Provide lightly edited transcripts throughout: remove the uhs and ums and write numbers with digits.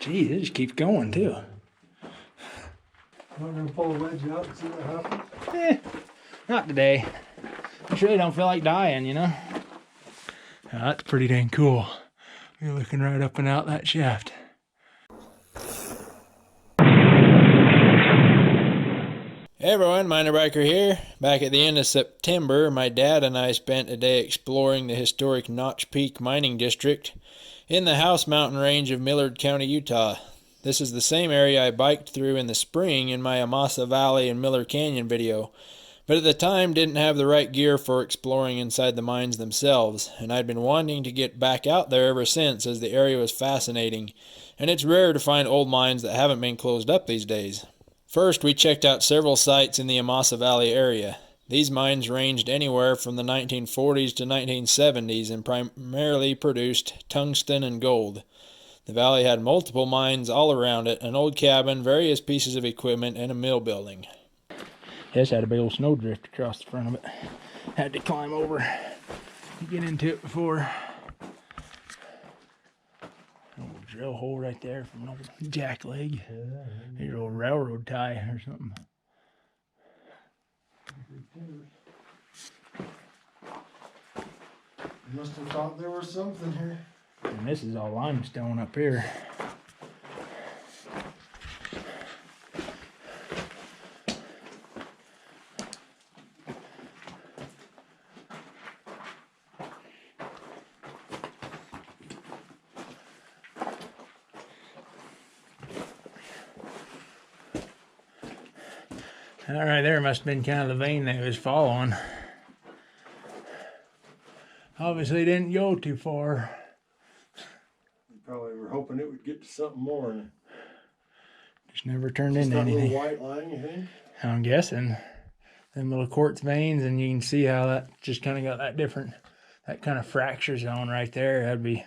Geez, it just keeps going too. I'm gonna pull a wedge out and see what happens. Not today. I really don't feel like dying, you know? That's pretty dang cool. You're looking right up and out that shaft. Hey everyone, MinerBiker here. Back at the end of September, my dad and I spent a day exploring the historic Notch Peak mining district in the House Mountain range of Millard County, Utah. This is the same area I biked through in the spring in my Amasa Valley and Miller Canyon video, but at the time didn't have the right gear for exploring inside the mines themselves, and I'd been wanting to get back out there ever since as the area was fascinating, and it's rare to find old mines that haven't been closed up these days. First, we checked out several sites in the Amasa Valley area. These mines ranged anywhere from the 1940s to 1970s and primarily produced tungsten and gold. The valley had multiple mines all around it, an old cabin, various pieces of equipment, and a mill building. This had a big old snowdrift across the front of it. Had to climb over to get into it before. Old drill hole right there from an old jack leg. Maybe an old railroad tie or something. Must have thought there was something here. And this is all limestone up here. That right there must have been kind of the vein that it was following. Obviously didn't go too far. You probably were hoping it would get to something more. Just never turned into anything. Little white line, you think? I'm guessing. Them little quartz veins, and you can see how that just kind of got that different, that kind of fracture zone right there. That'd be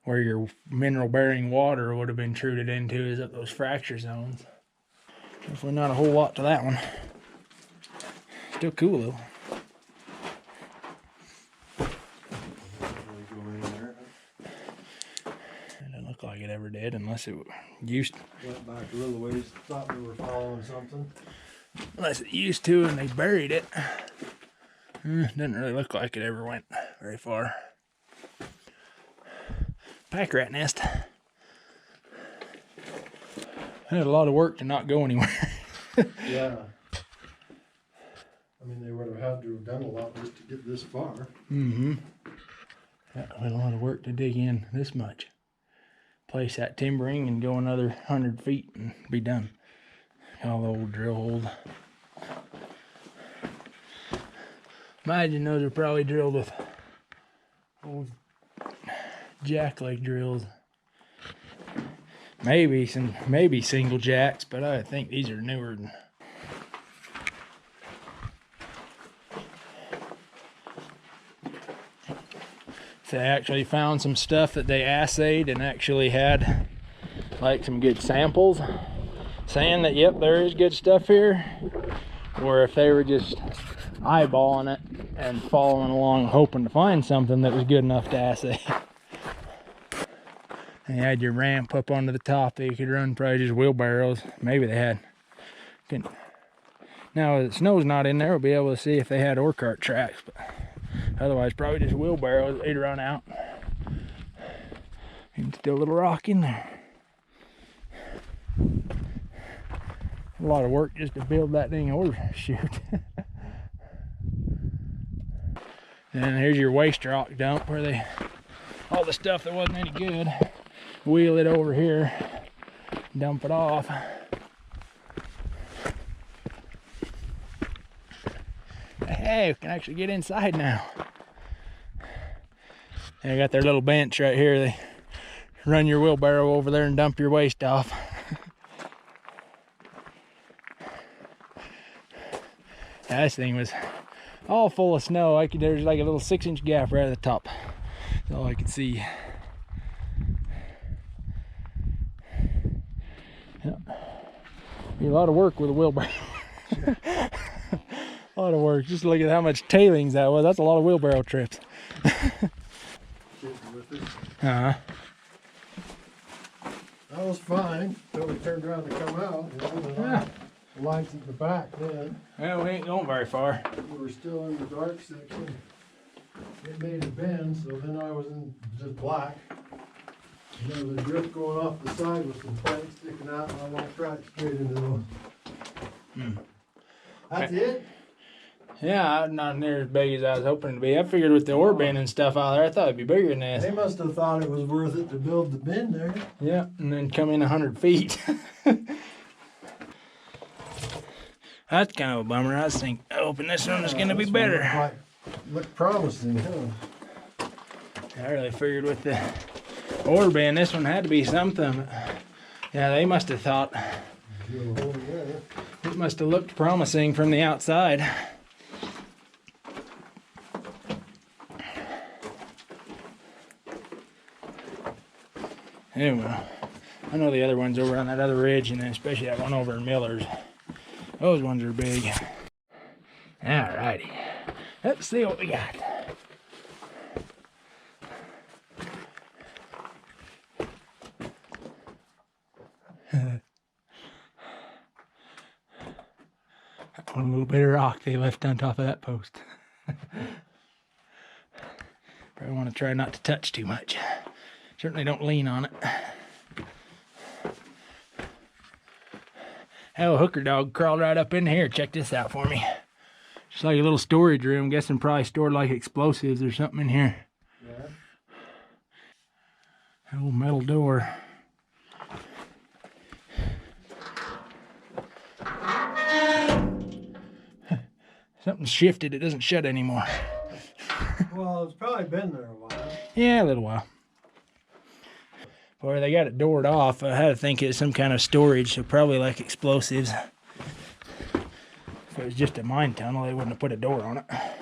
where your mineral-bearing water would have been truded into, is up those fracture zones. Definitely not a whole lot to that one. Still cool though. It doesn't look like it ever did, unless it used to. Went back a little ways, thought we were following something. Unless it used to and they buried it. Doesn't really look like it ever went very far. Pack rat nest. Had a lot of work to not go anywhere. Yeah. I mean, they would have had to have done a lot just to get this far. Mm-hmm. That was a lot of work to dig in this much. Place that timbering and go another 100 feet and be done. All the old drill holes. Imagine those are probably drilled with old jackleg drills. Maybe single jacks, but I think these are newer. They actually found some stuff that they assayed and actually had like some good samples, saying that yep, there is good stuff here. Or if they were just eyeballing it and following along hoping to find something that was good enough to assay. And you had your ramp up onto the top that you could run probably just wheelbarrows. Maybe they had. Now the snow's not in there, we'll be able to see if they had ore cart tracks, but otherwise probably just wheelbarrows they'd run out. And still a little rock in there. A lot of work just to build that dang ore chute. And here's your waste rock dump where they, all the stuff that wasn't any good, wheel it over here, dump it off. Hey, we can actually get inside now. They got their little bench right here. They run your wheelbarrow over there and dump your waste off. Yeah, this thing was all full of snow. There's like a little 6-inch gap right at the top. That's all I could see. Yep. A lot of work with a wheelbarrow. A lot of work. Just look at how much tailings that was. That's a lot of wheelbarrow trips. Uh-huh. That was fine until we turned around to come out. The lights at the back then. Well, we ain't going very far. We were still in the dark section. It made a bend, so then I was in just black. And there was a drift going off the side with some planks sticking out, and I walked right straight into those. That's it? Yeah, not near as big as I was hoping to be. I figured with the ore bin and stuff out there, I thought it'd be bigger than this. They must have thought it was worth it to build the bin there. Yeah, and then come in 100 feet. That's kind of a bummer. I was hoping this one was going to be better. Looked promising, huh? I really figured with the ore bin, this one had to be something. Yeah, they must have thought. It must have looked promising from the outside. Anyway, I know the other ones over on that other ridge, and then especially that one over in Miller's. Those ones are big. Alrighty, let's see what we got. One little bit of rock they left on top of that post. Probably want to try not to touch too much. Certainly don't lean on it. Hell, hooker dog crawled right up in here. Check this out for me. Just like a little storage room. Guessing probably stored like explosives or something in here. Yeah. An old metal door. Something's shifted. It doesn't shut anymore. Well, it's probably been there a while. Yeah, a little while. Boy, they got it doored off. I had to think it was some kind of storage, so probably like explosives. If it was just a mine tunnel, they wouldn't have put a door on it. Yeah.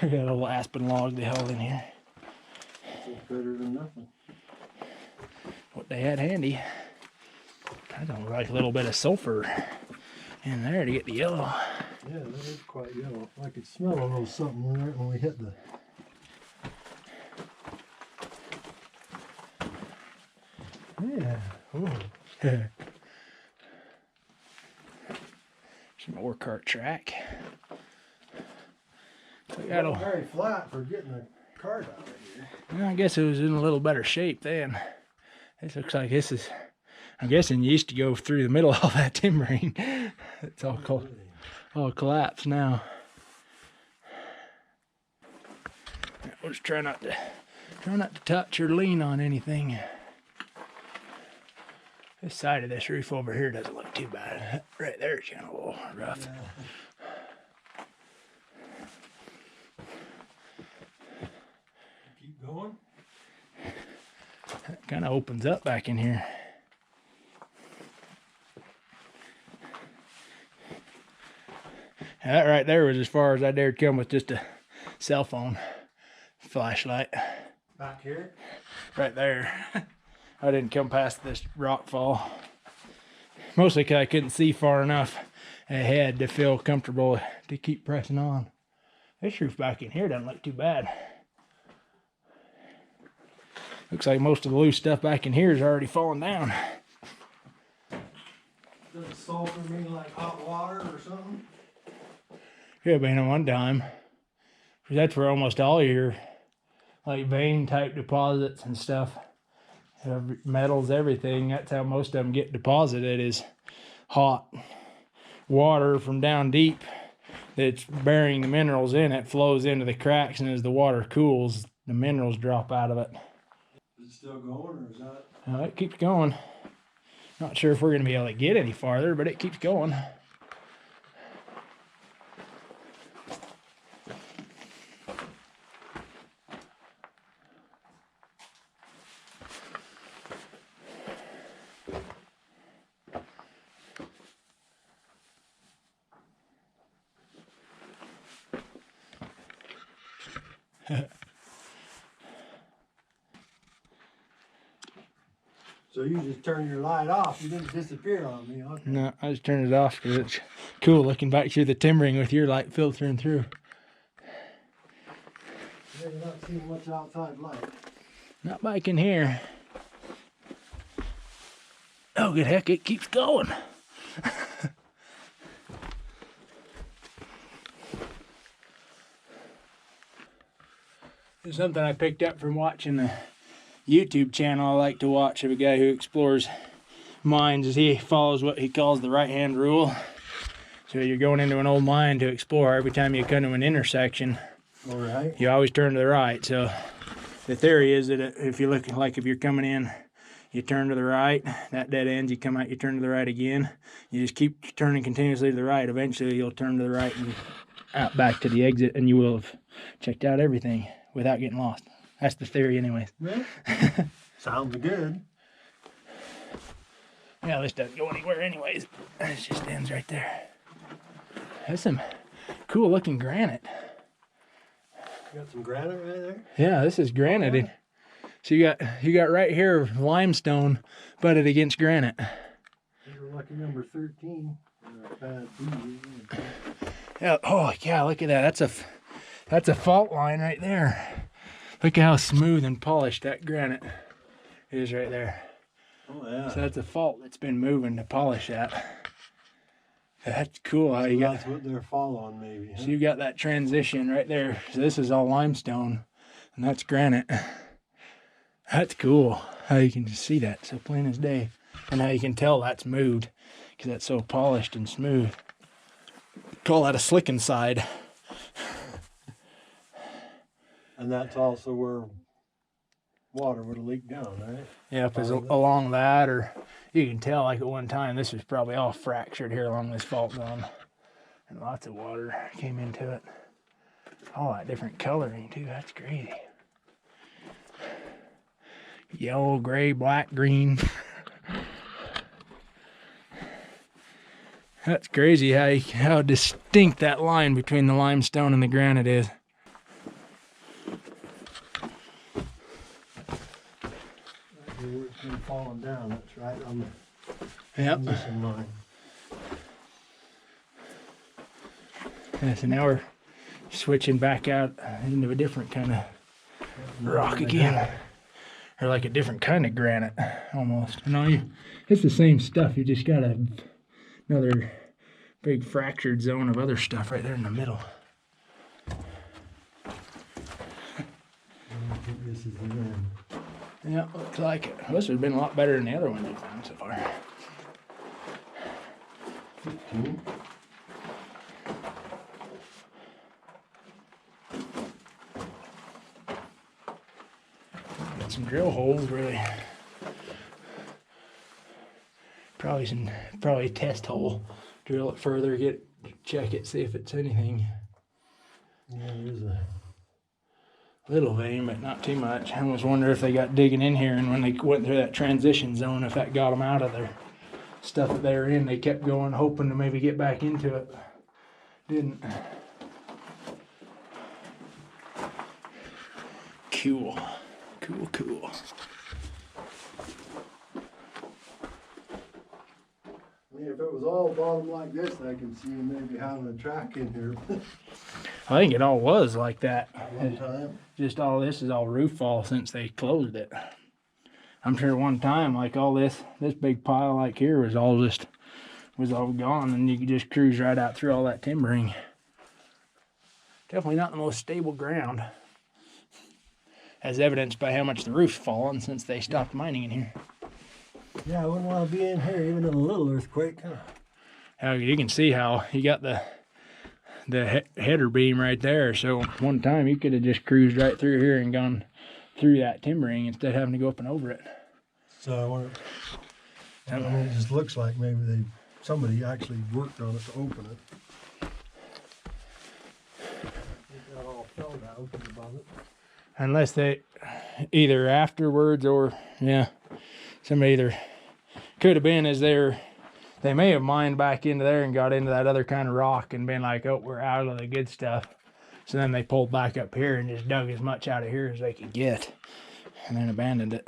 They got a little aspen log they held in here. It's better than nothing. What they had handy. I don't like a little bit of sulfur in there to get the yellow. Yeah, that is quite yellow. I could smell a little something right when we hit the... Yeah. Some ore cart track. So It's not very flat for getting a cart out of here. Well, I guess it was in a little better shape then. This looks like this is, I'm guessing you used to go through the middle of all that timbering. It's all collapsed now. We'll just try not to touch or lean on anything. This side of this roof over here doesn't look too bad. Right there is kind of a little rough. Yeah. Keep going. It kind of opens up back in here. That right there was as far as I dared come with just a cell phone flashlight. Back here? Right there. I didn't come past this rock fall. Mostly because I couldn't see far enough ahead to feel comfortable to keep pressing on. This roof back in here doesn't look too bad. Looks like most of the loose stuff back in here is already falling down. Does sulfur mean like hot water or something? Could have been at one time. That's where almost all your like vein type deposits and stuff, metals, everything, that's how most of them get deposited, is hot water from down deep that's burying the minerals in it, flows into the cracks, and as the water cools, the minerals drop out of it. Is it still going, or is that? It keeps going. Not sure if we're going to be able to get any farther, but it keeps going. So you just turn your light off. You didn't disappear on me, huh? No, I just turned it off because it's cool looking back through the timbering with your light filtering through. Yeah, you're not seeing much outside light. Not back in here. Oh, good heck, it keeps going. It's something I picked up from watching the YouTube channel I like to watch of a guy who explores mines. Is he follows what he calls the right-hand rule. So you're going into an old mine to explore. Every time you come to an intersection, you always turn to the right. So the theory is that if you look, like if you're coming in, you turn to the right, that dead ends, you come out, you turn to the right again. You just keep turning continuously to the right. Eventually you'll turn to the right and out back to the exit, and you will have checked out everything without getting lost. That's the theory anyways. Well, sounds good. Yeah, this doesn't go anywhere anyways. It just ends right there. That's some cool looking granite. You got some granite right there? Yeah, this is granite. Yeah. So you got right here limestone butted against granite. You're lucky number 13. Yeah. Oh yeah, look at that. That's a fault line right there. Look at how smooth and polished that granite is right there. Oh yeah. So that's a fault that's been moving to polish that. That's cool. How so you that's got, what they're following, maybe. Huh? So you got that transition right there. So this is all limestone, and that's granite. That's cool. How you can just see that so plain as day, and how you can tell that's moved because that's so polished and smooth. Call that a slicking side. And that's also where water would have leaked down, right? Yeah, if it's along that, or you can tell like at one time this was probably all fractured here along this fault zone, and lots of water came into it. All that different coloring too. That's crazy. Yellow, gray, black, green. That's crazy how distinct that line between the limestone and the granite is. Where it's been falling down, that's right on the transition line. Yeah, so now we're switching back out into a different kind of rock again. Or like a different kind of granite, almost. No, it's the same stuff. You just got another big fractured zone of other stuff right there in the middle. I think this is the end. Yeah, looks like it. This would have been a lot better than the other ones we've found so far. 15. Got some drill holes, really. Probably a test hole. Drill it further, check it, see if it's anything. Yeah, there's a little vein, but not too much. I almost wonder if they got digging in here, and when they went through that transition zone, if that got them out of their stuff that they were in, they kept going, hoping to maybe get back into it. Didn't. Cool. Cool. I mean, if it was all bottom like this, I can see you maybe having a track in here. I think it all was like that. One time. Just all this is all roof fall since they closed it. I'm sure one time, like all this big pile like here was all gone, and you could just cruise right out through all that timbering. Definitely not the most stable ground, as evidenced by how much the roof's fallen since they stopped mining in here. Yeah, I wouldn't want to be in here even in a little earthquake. Huh? You can see how you got the header beam right there. So one time you could have just cruised right through here and gone through that timbering instead of having to go up and over it. So I wonder, I mean, it just looks like maybe somebody actually worked on it to open it. It got all filled out above it. Unless they either afterwards or somebody either could have been as they may have mined back into there and got into that other kind of rock and been like, oh, we're out of the good stuff. So then they pulled back up here and just dug as much out of here as they could get and then abandoned it.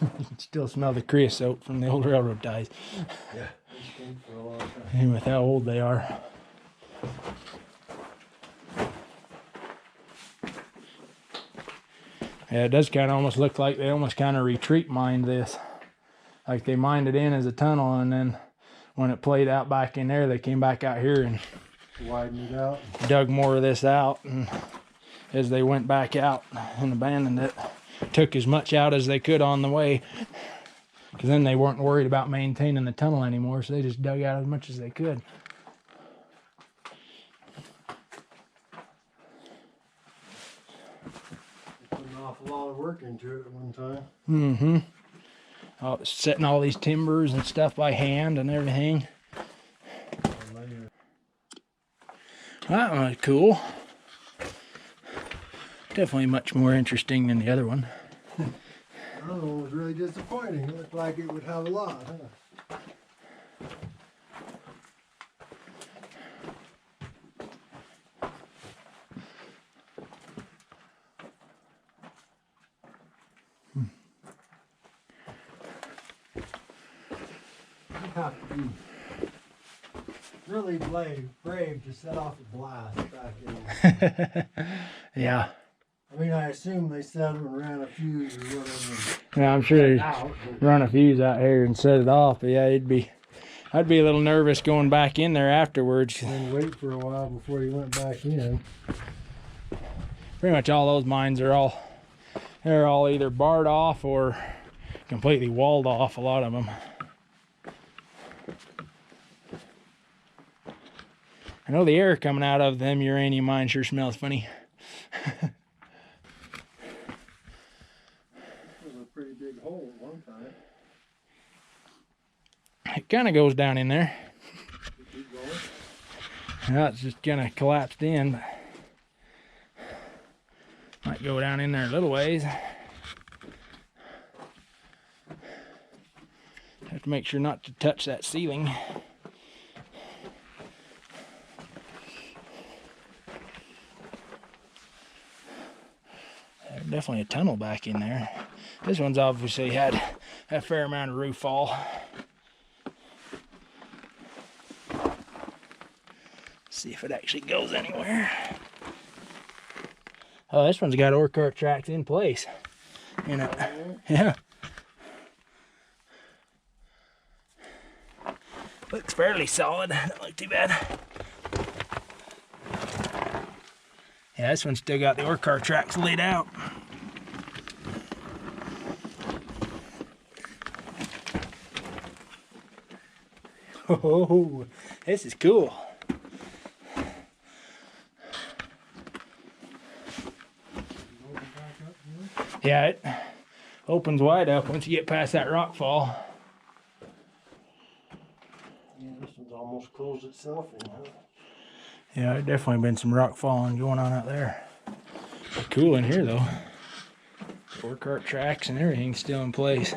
You can still smell the creosote from the old railroad ties. Yeah, it's been for a long time. And with how old they are. Yeah, it does kind of almost look like they almost kind of retreat mined this. Like they mined it in as a tunnel, and then when it played out back in there, they came back out here and widened it out. Dug more of this out. And as they went back out and abandoned it, took as much out as they could on the way. Because then they weren't worried about maintaining the tunnel anymore, so they just dug out as much as they could. Put an awful lot of work into it at one time. Mm-hmm. Oh, setting all these timbers and stuff by hand and everything. That one was cool. Definitely much more interesting than the other one. The other one was really disappointing. It looked like it would have a lot, huh? You have to be really brave to set off a blast back in. Yeah. I mean, I assume they set them and ran a fuse or whatever. Yeah, I'm sure they run a fuse out here and set it off. But yeah, I'd be a little nervous going back in there afterwards. And wait for a while before you went back in. Pretty much all those mines are they're all either barred off or completely walled off, a lot of them. I know the air coming out of them uranium mines sure smells funny. It was a pretty big hole at one time. It kind of goes down in there. Keep going. Yeah, it's just kind of collapsed in, but might go down in there a little ways. Have to make sure not to touch that ceiling. There's definitely a tunnel back in there. This one's obviously had a fair amount of roof fall. See if it actually goes anywhere. Oh, this one's got ore cart tracks in place. You know, yeah. Looks fairly solid. Don't look too bad. Yeah, this one's still got the ore cart tracks laid out. Oh, this is cool. Yeah, it opens wide up once you get past that rock fall. Yeah, this one's almost closed itself in, huh? Yeah, there's definitely been some rock falling going on out there. But cool in here though. Ore cart tracks and everything's still in place.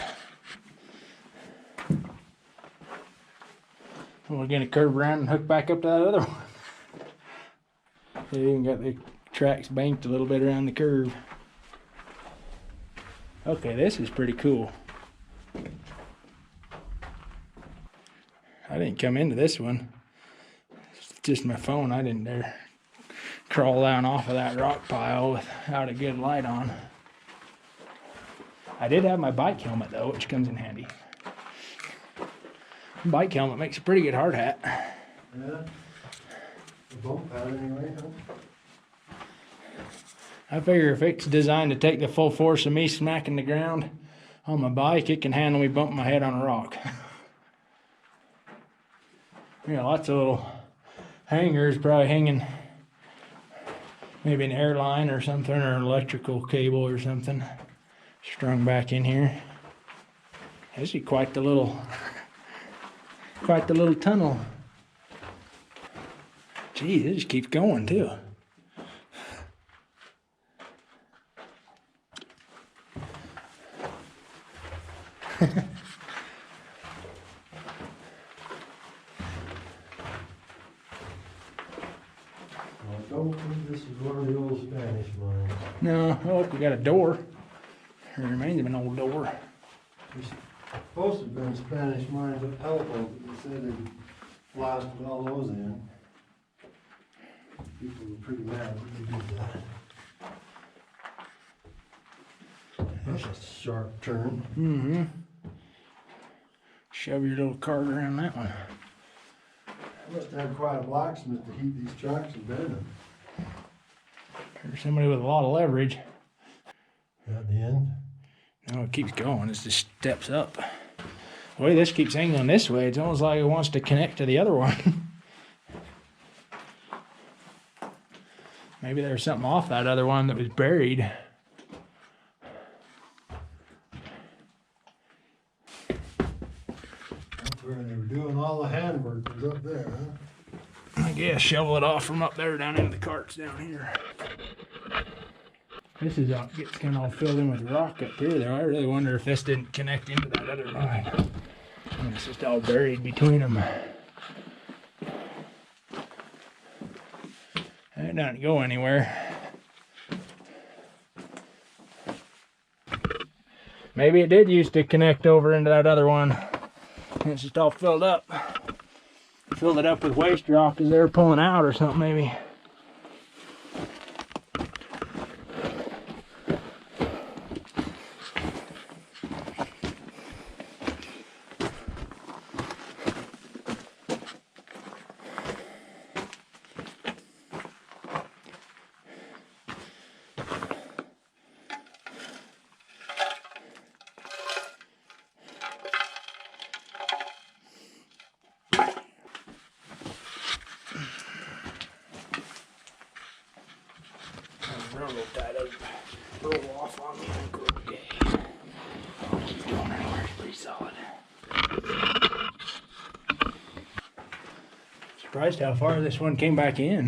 We're gonna curve around and hook back up to that other one. They even got the tracks banked a little bit around the curve. Okay, this is pretty cool. I didn't come into this one. It's just my phone. I didn't dare crawl down off of that rock pile without a good light on. I did have my bike helmet though, which comes in handy. Bike helmet makes a pretty good hard hat. Yeah. A bump pad anyway, huh? I figure if it's designed to take the full force of me smacking the ground on my bike, it can handle me bumping my head on a rock. Yeah, lots of little hangers, probably hanging maybe an airline or something, or an electrical cable or something strung back in here. This is quite the little tunnel. Gee, it just keeps going too. I don't think this is one of the old Spanish mines. No, oh, we got a door. There remains of an old door. There's supposed to have been Spanish mines at Elko, but they said they blasted all those in. People were pretty mad when they did that. That's a sharp turn. Mm-hmm. Shove your little cart around that one. I must have quite a blacksmith to heat these tracks and bend them. There's somebody with a lot of leverage. At the end. No, it keeps going. It just steps up. The way this keeps hanging this way, it's almost like it wants to connect to the other one. Maybe there was something off that other one that was buried. That's where they were doing all the handwork, was up there, huh? I guess shovel it off from up there down into the carts down here. This is gets kind of all filled in with rock up here though. I really wonder if this didn't connect into that other line. And it's just all buried between them. It doesn't go anywhere. Maybe it did used to connect over into that other one. And it's just all filled up. Filled it up with waste rock as they were pulling out or something maybe. Railroad tied up, roll off on me. Okay. Oh, it's going anywhere. It's pretty solid. Surprised how far this one came back in.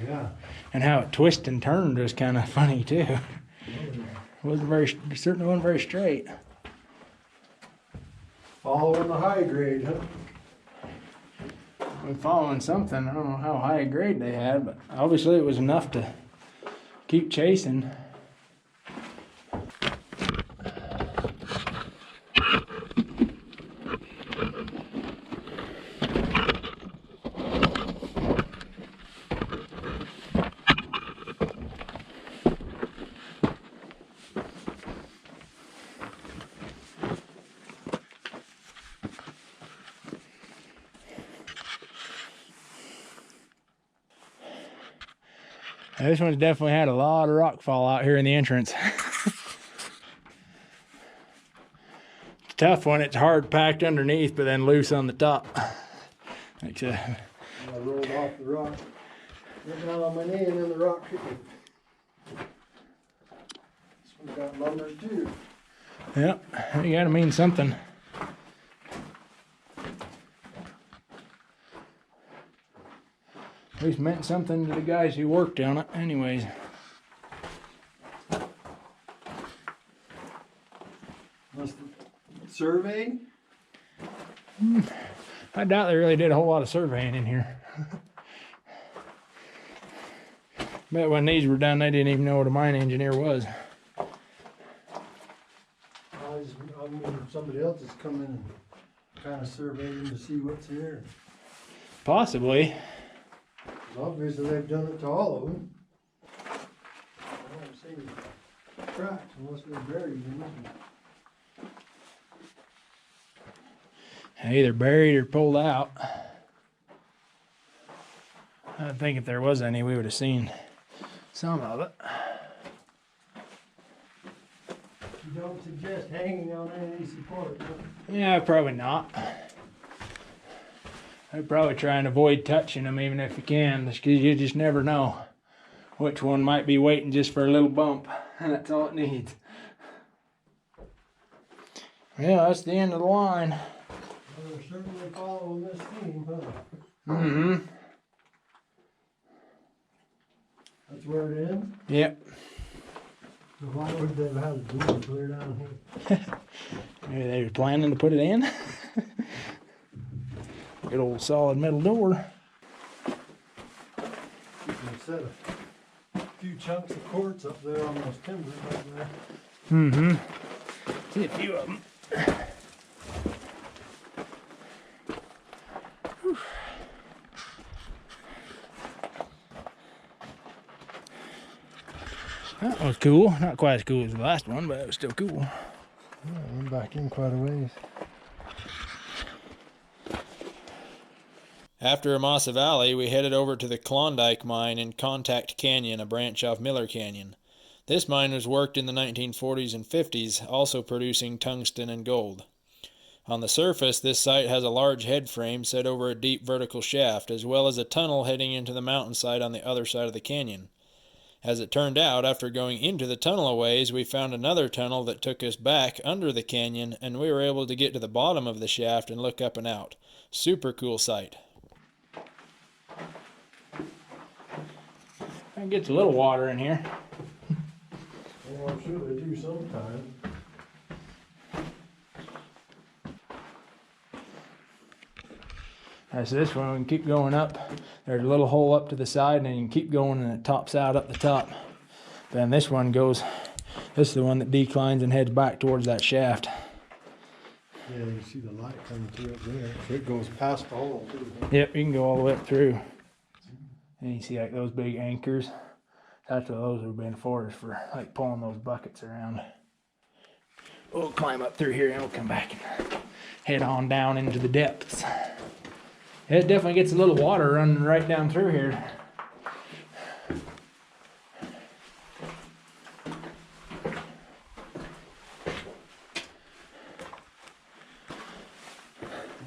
Yeah. And how it twisted and turned was kind of funny too. Certainly wasn't very straight. Following the high grade, huh? We're following something. I don't know how high a grade they had, but obviously it was enough to keep chasing. Now, this one's definitely had a lot of rock fall out here in the entrance. It's a tough one. It's hard packed underneath, but then loose on the top. Like I rolled off the rock. Went down on my knee and then the rock hit me. This one's got lumber too. Yep, you gotta mean something. At least meant something to the guys who worked on it anyways. Must have surveyed? I doubt they really did a whole lot of surveying in here. Bet when these were done, they didn't even know what a mine engineer was. I mean, somebody else has come in and kind of surveyed them to see what's here. Possibly. Obviously, they've done it to all of them. I don't see any cracks unless they're buried in this one. Either buried or pulled out. I think if there was any, we would have seen some of it. You don't suggest hanging on any of these supports, huh? Yeah, probably not. I'd probably try and avoid touching them even if you can, because you just never know which one might be waiting just for a little bump, and that's all it needs. Yeah, that's the end of the line. Well, they're certainly following this theme, huh? Mm-hmm. That's where it ends? Yep. So why would they have had a door clear down here? Maybe they were planning to put it in. Good old solid metal door. Set a few chunks of quartz up there on those timbers right there. Mm-hmm. See a few of them. That was cool. Not quite as cool as the last one, but it was still cool. Yeah, I went back in quite a ways. After Amasa Valley, we headed over to the Klondike mine in Contact Canyon, a branch off Millard Canyon. This mine was worked in the 1940s and 50s, also producing tungsten and gold. On the surface, this site has a large head frame set over a deep vertical shaft, as well as a tunnel heading into the mountainside on the other side of the canyon. As it turned out, after going into the tunnel a ways, we found another tunnel that took us back under the canyon, and we were able to get to the bottom of the shaft and look up and out. Super cool sight. It gets a little water in here. Well, I'm sure they do sometime. So this one, we can keep going up. There's a little hole up to the side, and then you can keep going, and it tops out up the top. Then this one goes, this is the one that declines and heads back towards that shaft. Yeah, you see the light coming through up there. So it goes past the hole too. Yep, you can go all the way up through. And you see like those big anchors. That's what those have been for, is for like pulling those buckets around. We'll climb up through here and we'll come back and head on down into the depths. It definitely gets a little water running right down through here.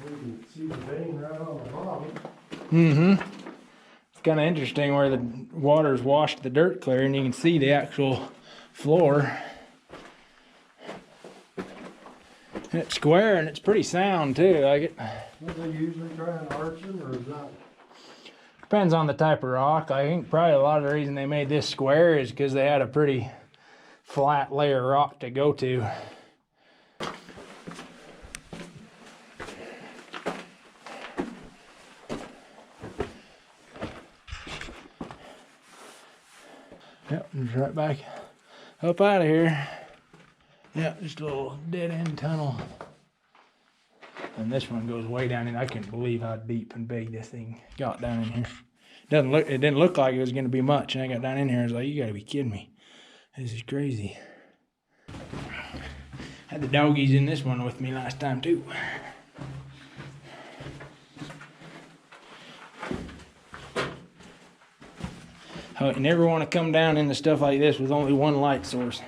You can see the vein right on the bottom. Mm-hmm. It's kind of interesting where the water's washed the dirt clear, and you can see the actual floor. And it's square and it's pretty sound too. Like it. What they usually try and arching, or is that? Depends on the type of rock. I think probably a lot of the reason they made this square is because they had a pretty flat layer of rock to go to. Yep, just right back up out of here. Yep, just a little dead end tunnel. And this one goes way down in. I couldn't believe how deep and big this thing got down in here. It didn't look like it was going to be much. And I got down in here and I was like, you got to be kidding me. This is crazy. Had the doggies in this one with me last time too. You never want to come down into stuff like this with only one light source.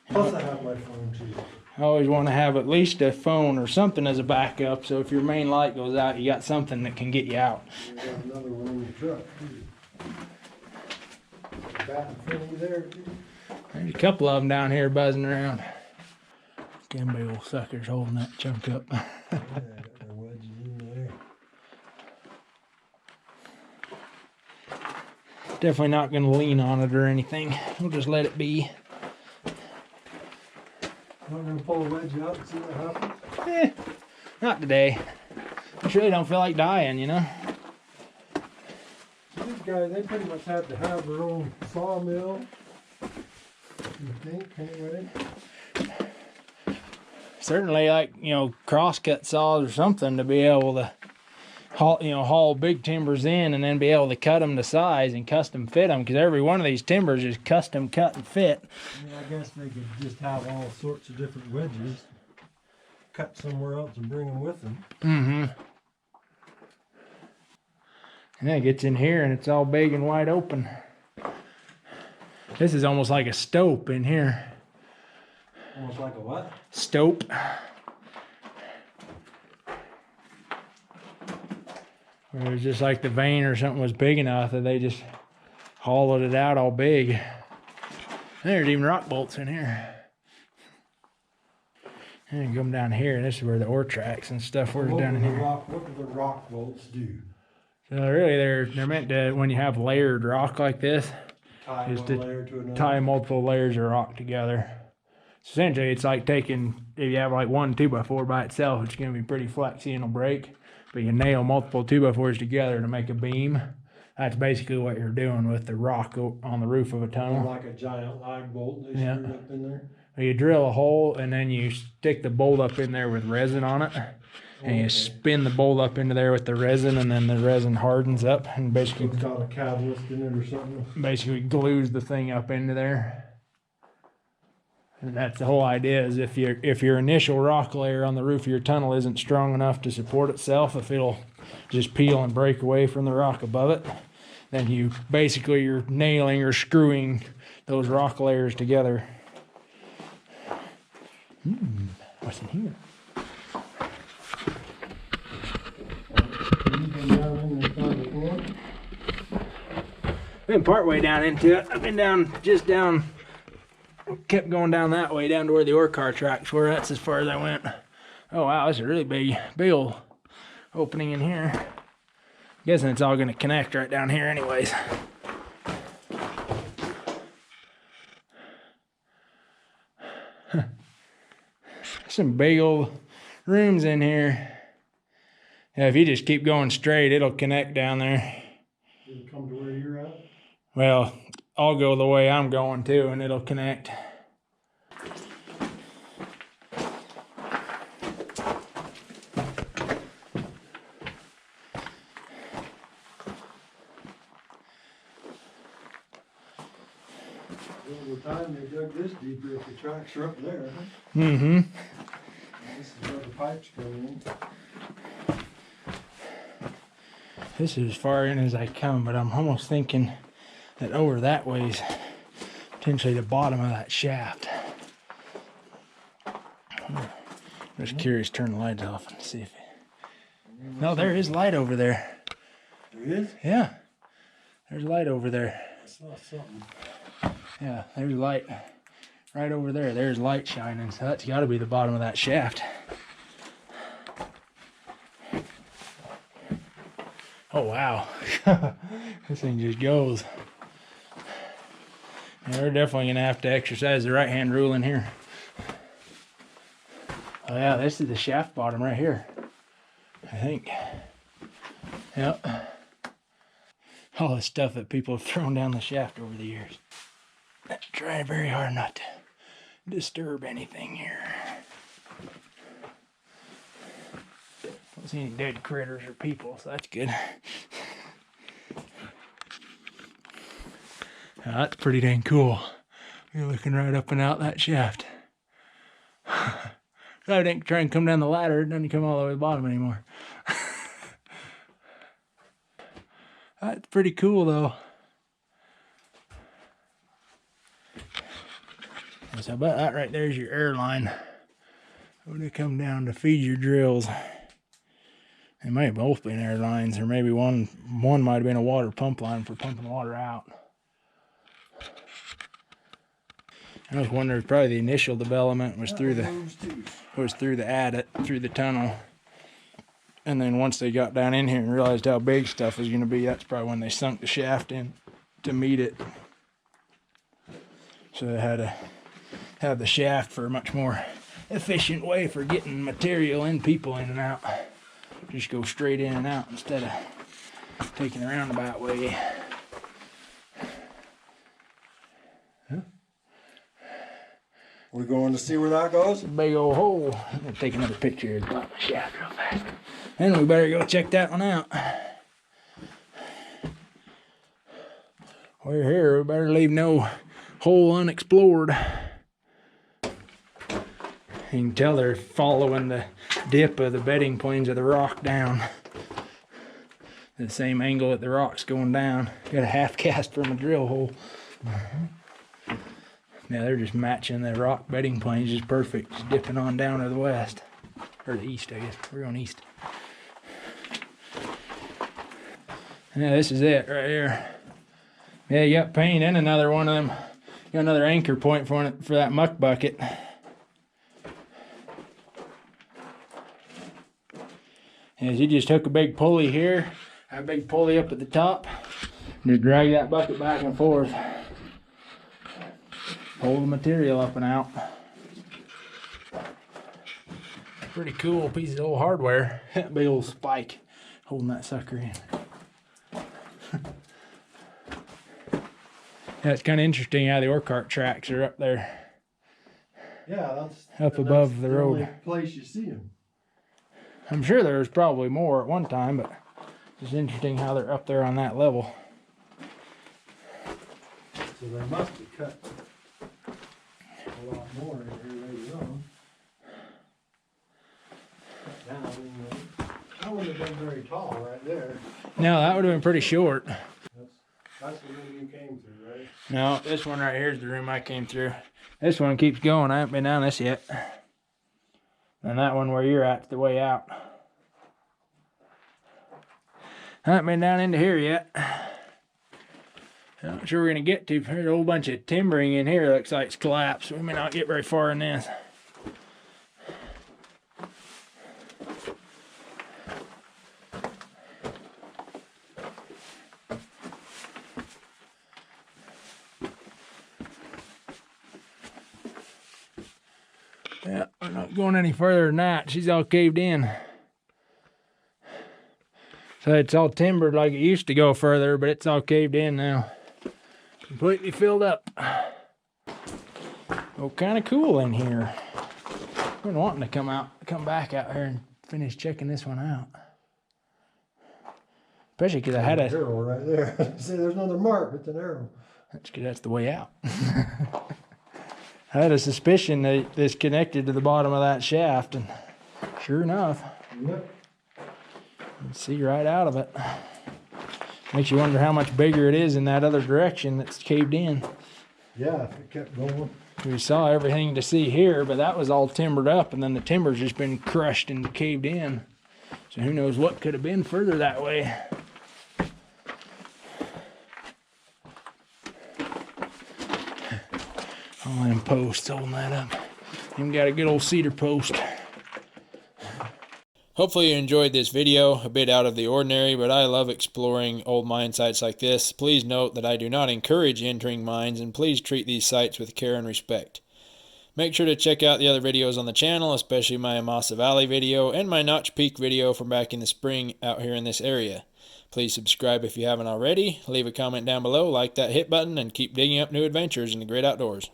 Plus I have my phone too. I always want to have at least a phone or something as a backup, so if your main light goes out, you got something that can get you out. You got another one in your truck too. Bat in front of you there too. There's a couple of them down here buzzing around. Them big old suckers holding that chunk up. Yeah, they're wedges in there. Definitely not going to lean on it or anything. We'll just let it be. Not gonna pull a wedge out and see what happens? Not today. I really don't feel like dying, you know? These guys, they pretty much have to have their own sawmill. You think, anyway? Certainly, like, you know, crosscut saws or something to be able to haul big timbers in and then be able to cut them to size and custom fit them, because every one of these timbers is custom cut and fit. I guess they could just have all sorts of different wedges, cut somewhere else and bring them with them. Mm-hmm. And then it gets in here and it's all big and wide open. This is almost like a stope in here. Almost like a what? Stope. Where it was just like the vein or something was big enough that they just hollowed it out all big. And there's even rock bolts in here. And you come down here, and this is where the ore tracks and stuff were down in here. What do the rock bolts do? So really, they're meant to, when you have layered rock like this, Tie is one to layer to another? tie multiple layers of rock together. Essentially, it's like taking, if you have like one 2x4 by itself, it's going to be pretty flexy and it'll break. But you nail multiple 2x4s together to make a beam. That's basically what you're doing with the rock on the roof of a tunnel. Like a giant lag bolt they Yeah. screwed up in there? You drill a hole and then you stick the bolt up in there with resin on it. And you spin the bowl up into there with the resin, and then the resin hardens up and basically It's got a catalyst in it or something. basically glues the thing up into there. And that's the whole idea, is if your initial rock layer on the roof of your tunnel isn't strong enough to support itself, if it'll just peel and break away from the rock above it, then you're nailing or screwing those rock layers together. What's in here? Been part way down into it. I've been kept going down that way, down to where the ore car tracks were. That's as far as I went. Oh wow, that's a really big old opening in here. Guessing it's all gonna connect right down here anyways. Some big old rooms in here. Yeah, if you just keep going straight, it'll connect down there. It'll come to where you're at? Well, I'll go the way I'm going too, and it'll connect. Over time, they dug this deeper if the tracks are up there, huh? Mm-hmm. This is where the pipes come in. This is as far in as I come, but I'm almost thinking that over that way is potentially the bottom of that shaft. I'm just curious, turn the lights off and see if it... No, there is light over there. There is? Yeah. There's light over there. I saw something. Yeah, there's light right over there. There's light shining, so that's got to be the bottom of that shaft. Oh, wow. This thing just goes. Yeah, we're definitely going to have to exercise the right-hand rule in here. Oh, yeah, this is the shaft bottom right here, I think. Yep. All the stuff that people have thrown down the shaft over the years. Try very hard not to disturb anything here. Don't see any dead critters or people, so that's good. That's pretty dang cool. You're looking right up and out that shaft. I didn't try and come down the ladder, it doesn't come all the way to the bottom anymore. That's pretty cool though. So about that right there's your air line. When they come down to feed your drills. They may have both been air lines, or maybe one might have been a water pump line for pumping water out. I was wondering if probably the initial development was through the adit, through the tunnel. And then once they got down in here and realized how big stuff was going to be, that's probably when they sunk the shaft in to meet it. So they had to have the shaft for a much more efficient way for getting material and people in and out. Just go straight in and out instead of taking the roundabout way. Huh? We're going to see where that goes? It's a big old hole. I'm going to take another picture of the bottom of the shaft real fast. And we better go check that one out. We're here, we better leave no hole unexplored. You can tell they're following the dip of the bedding planes of the rock down. The same angle that the rock's going down. Got a half cast from a drill hole. Now they're just matching the rock bedding planes just perfect. Just dipping on down to the west. Or the east, I guess. We're going east. Yeah, this is it right here. Yeah, you got paint and another one of them. You got another anchor point for that muck bucket. As you just hook a big pulley here, a big pulley up at the top, and just drag that bucket back and forth. Pull the material up and out. Pretty cool piece of old hardware. That big old spike holding that sucker in. Yeah, it's kind of interesting how the ore cart tracks are up there. Yeah, that's up above the road. Only place you see them. I'm sure there was probably more at one time, but it's interesting how they're up there on that level. So they must have cut a lot more in here later on. Cut down anyway. That would have been very tall right there. No, that would have been pretty short. That's the room you came through, right? No, this one right here is the room I came through. This one keeps going. I haven't been down this yet. And that one where you're at's the way out. I haven't been down into here yet. I'm not sure we're going to get to. There's a whole bunch of timbering in here. Looks like it's collapsed. We may not get very far in this. Yeah, we're not going any further than that. She's all caved in. So it's all timbered like it used to go further, but it's all caved in now. Completely filled up. Oh, kind of cool in here. I've been wanting to come back out here and finish checking this one out. Especially because I had a arrow right there. See, there's another mark. It's an arrow. That's because that's the way out. I had a suspicion that this connected to the bottom of that shaft, and sure enough, Yep. you can see right out of it. Makes you wonder how much bigger it is in that other direction that's caved in. Yeah, it kept going. We saw everything to see here, but that was all timbered up, and then the timber's just been crushed and caved in. So who knows what could have been further that way. All them posts holding that up. Even got a good old cedar post. Hopefully you enjoyed this video, a bit out of the ordinary, but I love exploring old mine sites like this. Please note that I do not encourage entering mines, and please treat these sites with care and respect. Make sure to check out the other videos on the channel, especially my Amasa Valley video and my Notch Peak video from back in the spring out here in this area. Please subscribe if you haven't already, leave a comment down below, like that hit button, and keep digging up new adventures in the great outdoors.